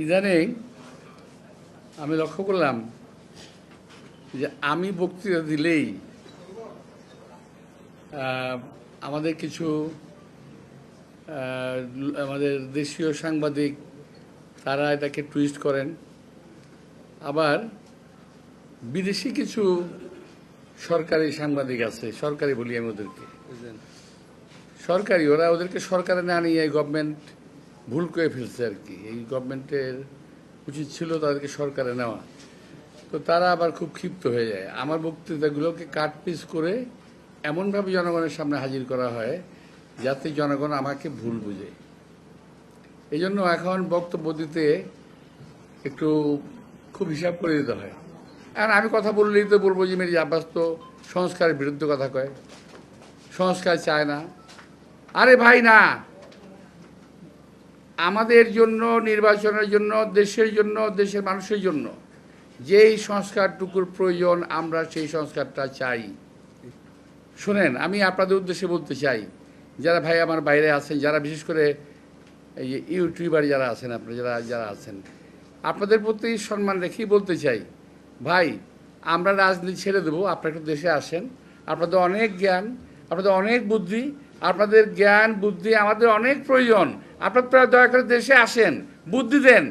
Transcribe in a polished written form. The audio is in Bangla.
ইদানিং আমি লক্ষ্য করলাম যে আমি বক্তৃতা দিলেই আমাদের কিছু আমাদের দেশীয় সাংবাদিক তারা এটাকে টুইস্ট করেন, আবার বিদেশি কিছু সরকারি সাংবাদিক আছে, সরকারি বলি আমি ওদেরকে, সরকারি ওদেরকে সরকারে না নিয়ে গভর্নমেন্ট ভুল করে ফেলছে আর কি। এই গভর্নমেন্টের উচিত ছিল তাদেরকে সরকারে নেওয়া। তো তারা আবার খুব ক্ষিপ্ত হয়ে যায়। আমার বক্তৃতাগুলোকে কাটপিস করে এমনভাবে জনগণের সামনে হাজির করা হয় যাতে জনগণ আমাকে ভুল বুঝে। এই জন্য এখন বক্তব্য দিতে একটু খুব হিসাব করে দিতে হয়। আর আমি কথা বললেই তো বলবো যে মির্জা আব্বাস তো সংস্কারের বিরুদ্ধে কথা কয়, সংস্কার চায় না। আরে ভাই না, আমাদের জন্য, নির্বাচনের জন্য, দেশের জন্য, দেশের মানুষের জন্য যেই সংস্কারটুকুর প্রয়োজন আমরা সেই সংস্কারটা চাই। শোনেন, আমি আপনাদের উদ্দেশ্যে বলতে চাই, যারা ভাই আমার বাইরে আছেন, যারা বিশেষ করে এই ইউটিউবার যারা আছেন, আপনারা যারা আছেন, আপনাদের প্রতি সম্মান রেখেই বলতে চাই, ভাই আমরা রাজনীতি ছেড়ে দেবো, আপনারা একটু দেশে আসেন। আপনাদের অনেক জ্ঞান, আপনাদের অনেক বুদ্ধি, আপনাদের জ্ঞান বুদ্ধি আমাদের অনেক প্রয়োজন। আপনারা দয়া করে দেশে আসেন, বুদ্ধি দেন।